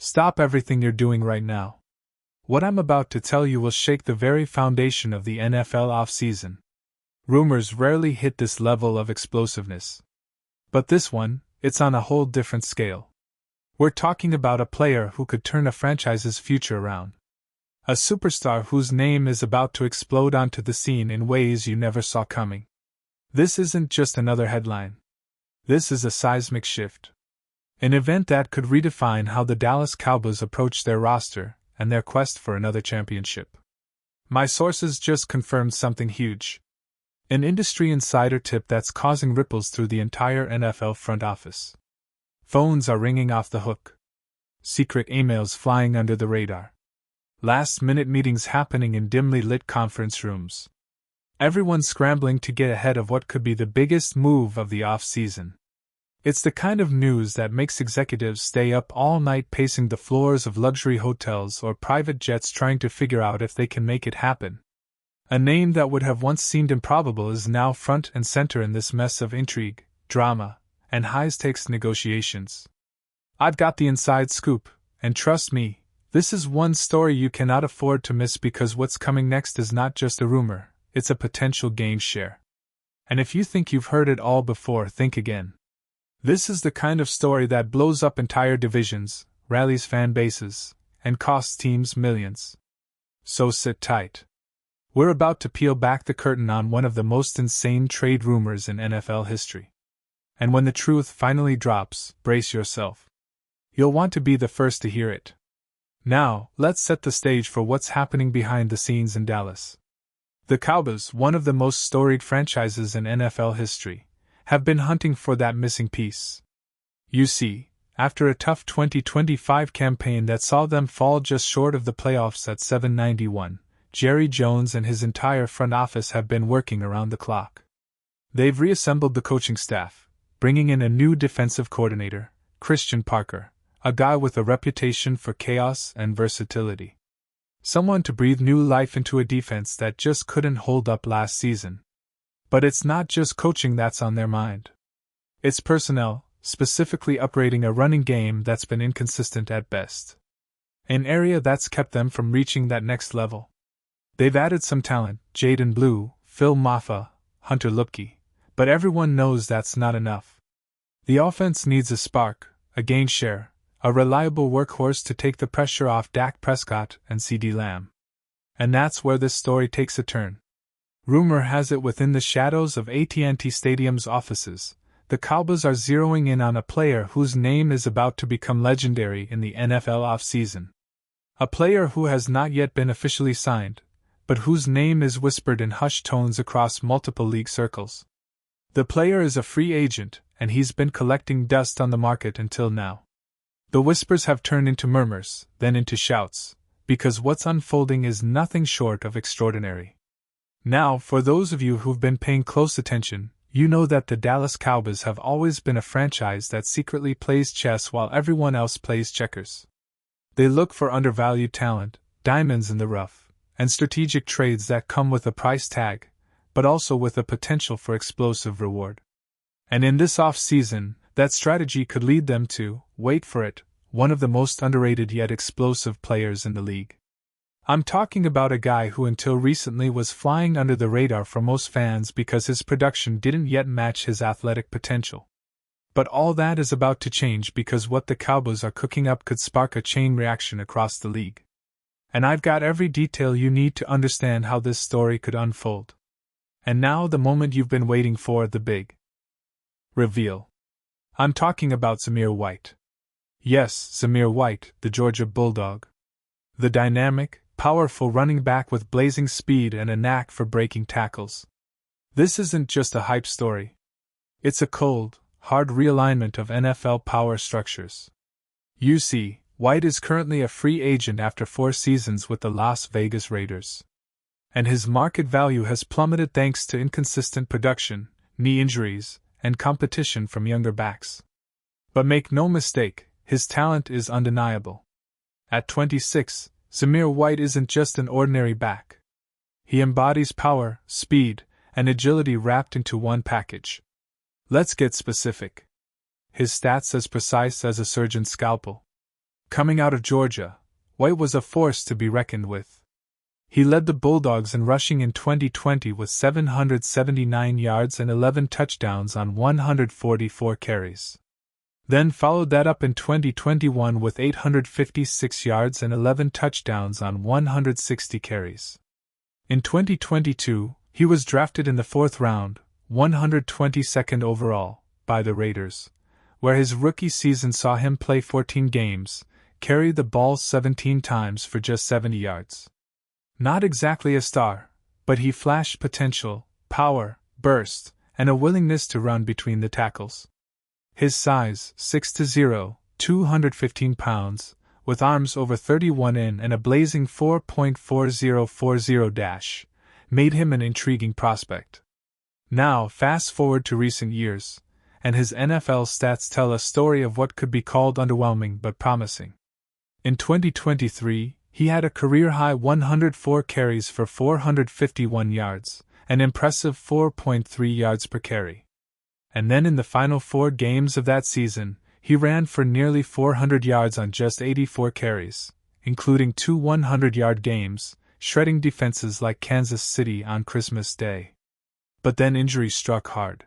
Stop everything you're doing right now. What I'm about to tell you will shake the very foundation of the NFL offseason. Rumors rarely hit this level of explosiveness. But this one, it's on a whole different scale. We're talking about a player who could turn a franchise's future around. A superstar whose name is about to explode onto the scene in ways you never saw coming. This isn't just another headline. This is a seismic shift. An event that could redefine how the Dallas Cowboys approach their roster and their quest for another championship. My sources just confirmed something huge. An industry insider tip that's causing ripples through the entire NFL front office. Phones are ringing off the hook. Secret emails flying under the radar. Last-minute meetings happening in dimly lit conference rooms. Everyone scrambling to get ahead of what could be the biggest move of the off-season. It's the kind of news that makes executives stay up all night pacing the floors of luxury hotels or private jets trying to figure out if they can make it happen. A name that would have once seemed improbable is now front and center in this mess of intrigue, drama, and high-stakes negotiations. I've got the inside scoop, and trust me, this is one story you cannot afford to miss because what's coming next is not just a rumor, it's a potential gain share. And if you think you've heard it all before, think again. This is the kind of story that blows up entire divisions, rallies fan bases, and costs teams millions. So sit tight. We're about to peel back the curtain on one of the most insane trade rumors in NFL history. And when the truth finally drops, brace yourself. You'll want to be the first to hear it. Now, let's set the stage for what's happening behind the scenes in Dallas. The Cowboys, one of the most storied franchises in NFL history, have been hunting for that missing piece. You see, after a tough 2025 campaign that saw them fall just short of the playoffs at 7-91, Jerry Jones and his entire front office have been working around the clock. They've reassembled the coaching staff, bringing in a new defensive coordinator, Christian Parker, a guy with a reputation for chaos and versatility. Someone to breathe new life into a defense that just couldn't hold up last season. But it's not just coaching that's on their mind. It's personnel, specifically upgrading a running game that's been inconsistent at best. An area that's kept them from reaching that next level. They've added some talent, Jaden Blue, Phil Maffa, Hunter Lupke, but everyone knows that's not enough. The offense needs a spark, a gain share, a reliable workhorse to take the pressure off Dak Prescott and CeeDee Lamb. And that's where this story takes a turn. Rumor has it within the shadows of AT&T Stadium's offices, the Cowboys are zeroing in on a player whose name is about to become legendary in the NFL offseason. A player who has not yet been officially signed, but whose name is whispered in hushed tones across multiple league circles. The player is a free agent, and he's been collecting dust on the market until now. The whispers have turned into murmurs, then into shouts, because what's unfolding is nothing short of extraordinary. Now, for those of you who've been paying close attention, you know that the Dallas Cowboys have always been a franchise that secretly plays chess while everyone else plays checkers. They look for undervalued talent, diamonds in the rough, and strategic trades that come with a price tag, but also with a potential for explosive reward. And in this off-season, that strategy could lead them to, wait for it, one of the most underrated yet explosive players in the league. I'm talking about a guy who until recently was flying under the radar for most fans because his production didn't yet match his athletic potential. But all that is about to change because what the Cowboys are cooking up could spark a chain reaction across the league. And I've got every detail you need to understand how this story could unfold. And now the moment you've been waiting for, the big reveal. I'm talking about Zamir White. Yes, Zamir White, the Georgia Bulldog. The dynamic, powerful running back with blazing speed and a knack for breaking tackles. This isn't just a hype story. It's a cold, hard realignment of NFL power structures. You see, White is currently a free agent after 4 seasons with the Las Vegas Raiders. And his market value has plummeted thanks to inconsistent production, knee injuries, and competition from younger backs. But make no mistake, his talent is undeniable. At 26, Zamir White isn't just an ordinary back. He embodies power, speed, and agility wrapped into one package. Let's get specific. His stats as precise as a surgeon's scalpel. Coming out of Georgia, White was a force to be reckoned with. He led the Bulldogs in rushing in 2020 with 779 yards and 11 touchdowns on 144 carries. Then followed that up in 2021 with 856 yards and 11 touchdowns on 160 carries. In 2022, he was drafted in the 4th round, 122nd overall, by the Raiders, where his rookie season saw him play 14 games, carry the ball 17 times for just 70 yards. Not exactly a star, but he flashed potential, power, burst, and a willingness to run between the tackles. His size, 6'0", 215 pounds, with arms over 31 in and a blazing 4.4040 dash, made him an intriguing prospect. Now, fast forward to recent years, and his NFL stats tell a story of what could be called underwhelming but promising. In 2023, he had a career-high 104 carries for 451 yards, an impressive 4.3 yards per carry. And then in the final 4 games of that season, he ran for nearly 400 yards on just 84 carries, including 2 100-yard games, shredding defenses like Kansas City on Christmas Day. But then injury struck hard.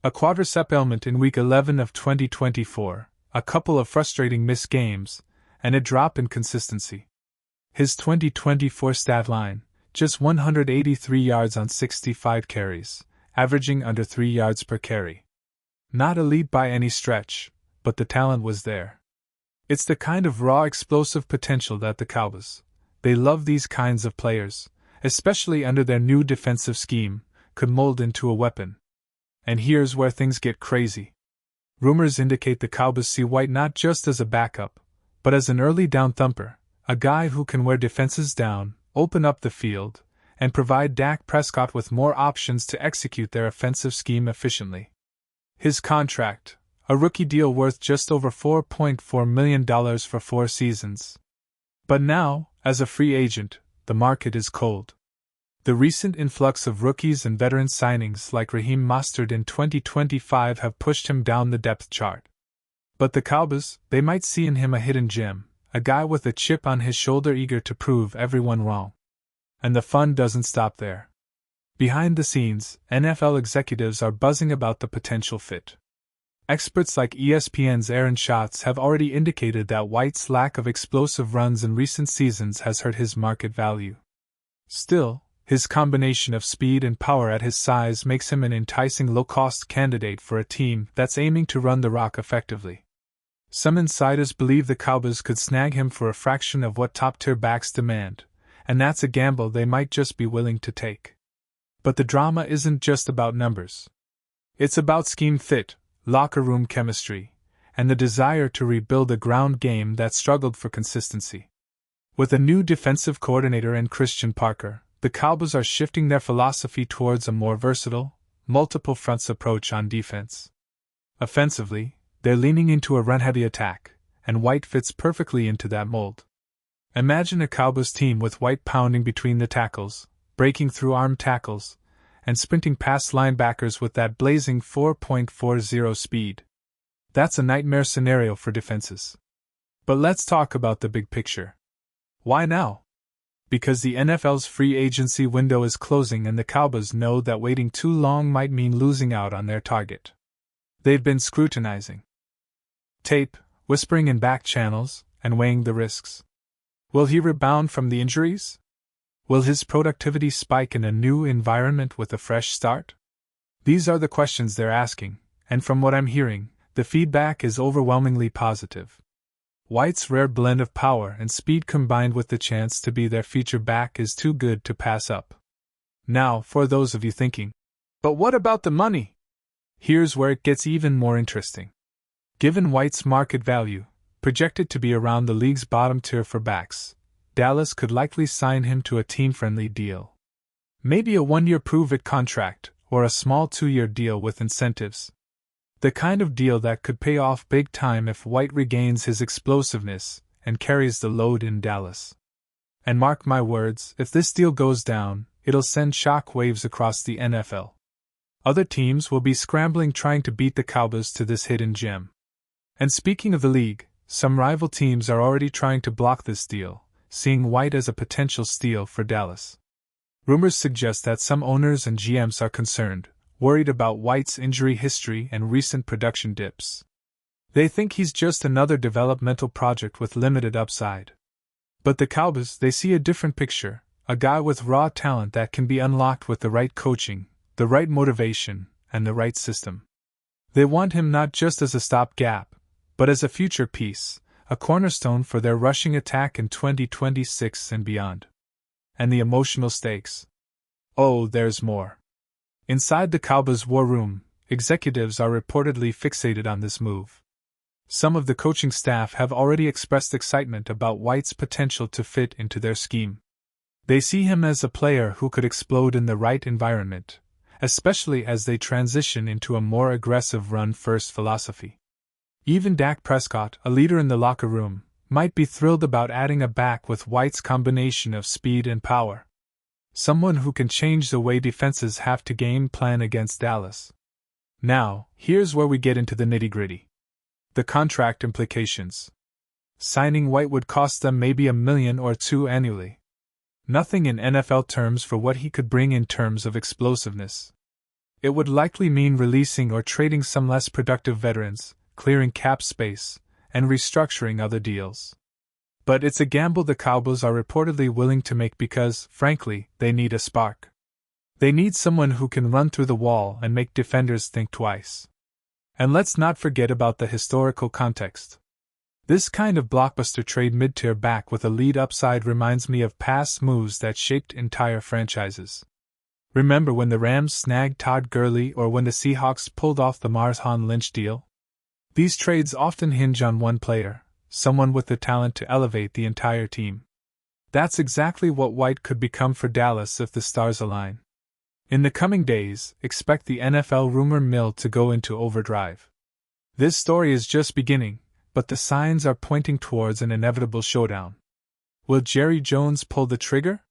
A quadricep ailment in Week 11 of 2024, a couple of frustrating missed games, and a drop in consistency. His 2024 stat line, just 183 yards on 65 carries, averaging under 3 yards per carry. Not elite by any stretch, but the talent was there. It's the kind of raw explosive potential that the Cowboys, they love these kinds of players, especially under their new defensive scheme, could mold into a weapon. And here's where things get crazy. Rumors indicate the Cowboys see White not just as a backup, but as an early down thumper, a guy who can wear defenses down, open up the field, and provide Dak Prescott with more options to execute their offensive scheme efficiently. His contract, a rookie deal worth just over $4.4 million for 4 seasons. But now, as a free agent, the market is cold. The recent influx of rookies and veteran signings like Raheem Mostert in 2025 have pushed him down the depth chart. But the Cowboys, they might see in him a hidden gem, a guy with a chip on his shoulder eager to prove everyone wrong. And the fun doesn't stop there. Behind the scenes, NFL executives are buzzing about the potential fit. Experts like ESPN's Aaron Schatz have already indicated that White's lack of explosive runs in recent seasons has hurt his market value. Still, his combination of speed and power at his size makes him an enticing low-cost candidate for a team that's aiming to run the rock effectively. Some insiders believe the Cowboys could snag him for a fraction of what top-tier backs demand, and that's a gamble they might just be willing to take. But the drama isn't just about numbers. It's about scheme fit, locker room chemistry, and the desire to rebuild a ground game that struggled for consistency. With a new defensive coordinator in Christian Parker, the Cowboys are shifting their philosophy towards a more versatile, multiple fronts approach on defense. Offensively, they're leaning into a run-heavy attack, and White fits perfectly into that mold. Imagine a Cowboys team with White pounding between the tackles, breaking through arm tackles, and sprinting past linebackers with that blazing 4.40 speed. That's a nightmare scenario for defenses. But let's talk about the big picture. Why now? Because the NFL's free agency window is closing and the Cowboys know that waiting too long might mean losing out on their target. They've been scrutinizing tape, whispering in back channels, and weighing the risks. Will he rebound from the injuries? Will his productivity spike in a new environment with a fresh start? These are the questions they're asking, and from what I'm hearing, the feedback is overwhelmingly positive. White's rare blend of power and speed combined with the chance to be their feature back is too good to pass up. Now, for those of you thinking, but what about the money? Here's where it gets even more interesting. Given White's market value, projected to be around the league's bottom tier for backs, Dallas could likely sign him to a team-friendly deal. Maybe a 1-year prove-it contract, or a small 2-year deal with incentives. The kind of deal that could pay off big time if White regains his explosiveness and carries the load in Dallas. And mark my words, if this deal goes down, it'll send shock waves across the NFL. Other teams will be scrambling trying to beat the Cowboys to this hidden gem. And speaking of the league, some rival teams are already trying to block this deal, seeing White as a potential steal for Dallas. Rumors suggest that some owners and GMs are concerned, worried about White's injury history and recent production dips. They think he's just another developmental project with limited upside. But the Cowboys, they see a different picture, a guy with raw talent that can be unlocked with the right coaching, the right motivation, and the right system. They want him not just as a stopgap, but as a future piece, a cornerstone for their rushing attack in 2026 and beyond. And the emotional stakes. Oh, there's more. Inside the Cowboys' war room, executives are reportedly fixated on this move. Some of the coaching staff have already expressed excitement about White's potential to fit into their scheme. They see him as a player who could explode in the right environment, especially as they transition into a more aggressive run-first philosophy. Even Dak Prescott, a leader in the locker room, might be thrilled about adding a back with White's combination of speed and power. Someone who can change the way defenses have to game plan against Dallas. Now, here's where we get into the nitty-gritty. The contract implications. Signing White would cost them maybe $1 million or $2 million annually. Nothing in NFL terms for what he could bring in terms of explosiveness. It would likely mean releasing or trading some less productive veterans, clearing cap space, and restructuring other deals. But it's a gamble the Cowboys are reportedly willing to make because, frankly, they need a spark. They need someone who can run through the wall and make defenders think twice. And let's not forget about the historical context. This kind of blockbuster trade mid-tier back with a lead upside reminds me of past moves that shaped entire franchises. Remember when the Rams snagged Todd Gurley or when the Seahawks pulled off the Marshawn Lynch deal? These trades often hinge on one player, someone with the talent to elevate the entire team. That's exactly what White could become for Dallas if the stars align. In the coming days, expect the NFL rumor mill to go into overdrive. This story is just beginning, but the signs are pointing towards an inevitable showdown. Will Jerry Jones pull the trigger?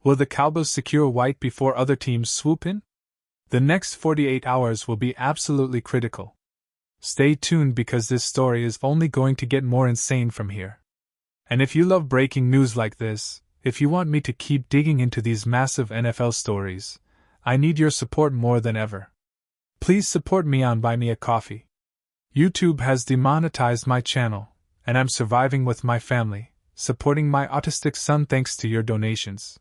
Will the Cowboys secure White before other teams swoop in? The next 48 hours will be absolutely critical. Stay tuned because this story is only going to get more insane from here. And if you love breaking news like this, if you want me to keep digging into these massive NFL stories, I need your support more than ever. Please support me on Buy Me a Coffee. YouTube has demonetized my channel, and I'm surviving with my family, supporting my autistic son thanks to your donations.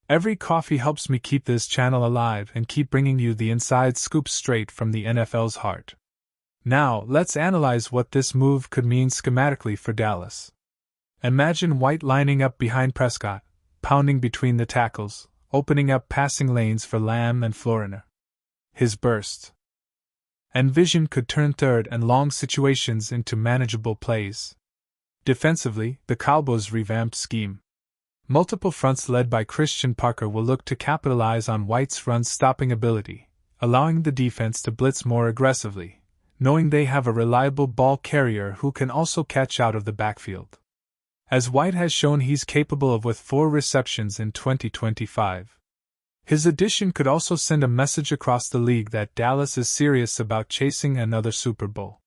Every coffee helps me keep this channel alive and keep bringing you the inside scoop straight from the NFL's heart. Now, let's analyze what this move could mean schematically for Dallas. Imagine White lining up behind Prescott, pounding between the tackles, opening up passing lanes for Lamb and Florina. His burst and vision could turn third and long situations into manageable plays. Defensively, the Cowboys' revamped scheme. Multiple fronts led by Christian Parker will look to capitalize on White's run-stopping ability, allowing the defense to blitz more aggressively, knowing they have a reliable ball carrier who can also catch out of the backfield. As White has shown he's capable of with 4 receptions in 2025. His addition could also send a message across the league that Dallas is serious about chasing another Super Bowl.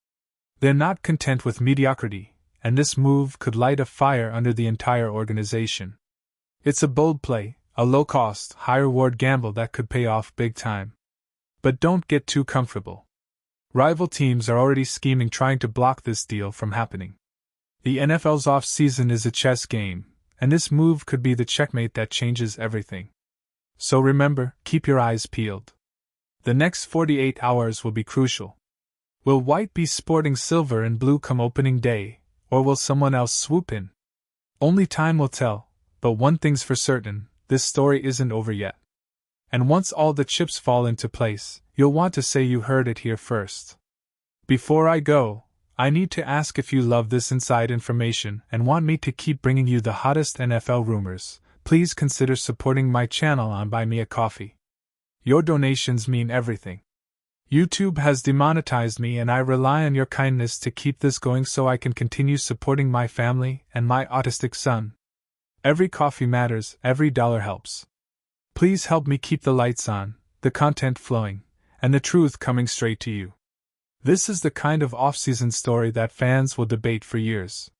They're not content with mediocrity, and this move could light a fire under the entire organization. It's a bold play, a low-cost, high-reward gamble that could pay off big time. But don't get too comfortable. Rival teams are already scheming trying to block this deal from happening. The NFL's off-season is a chess game, and this move could be the checkmate that changes everything. So remember, keep your eyes peeled. The next 48 hours will be crucial. Will White be sporting silver and blue come opening day, or will someone else swoop in? Only time will tell, but one thing's for certain, this story isn't over yet. And once all the chips fall into place, you'll want to say you heard it here first. Before I go, I need to ask if you love this inside information and want me to keep bringing you the hottest NFL rumors. Please consider supporting my channel on Buy Me a Coffee. Your donations mean everything. YouTube has demonetized me and I rely on your kindness to keep this going so I can continue supporting my family and my autistic son. Every coffee matters, every dollar helps. Please help me keep the lights on, the content flowing, and the truth coming straight to you. This is the kind of off-season story that fans will debate for years.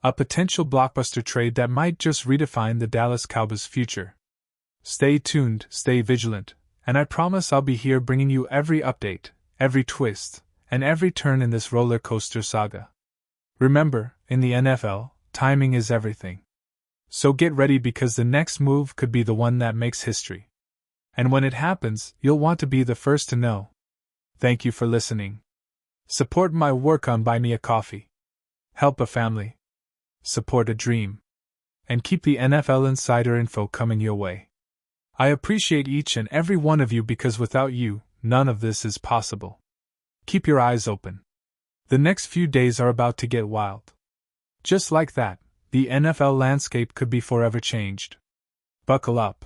A potential blockbuster trade that might just redefine the Dallas Cowboys' future. Stay tuned, stay vigilant, and I promise I'll be here bringing you every update, every twist, and every turn in this roller coaster saga. Remember, in the NFL, timing is everything. So get ready because the next move could be the one that makes history. And when it happens, you'll want to be the first to know. Thank you for listening. Support my work on Buy Me a Coffee. Help a family. Support a dream. And keep the NFL Insider info coming your way. I appreciate each and every one of you because without you, none of this is possible. Keep your eyes open. The next few days are about to get wild. Just like that, the NFL landscape could be forever changed. Buckle up.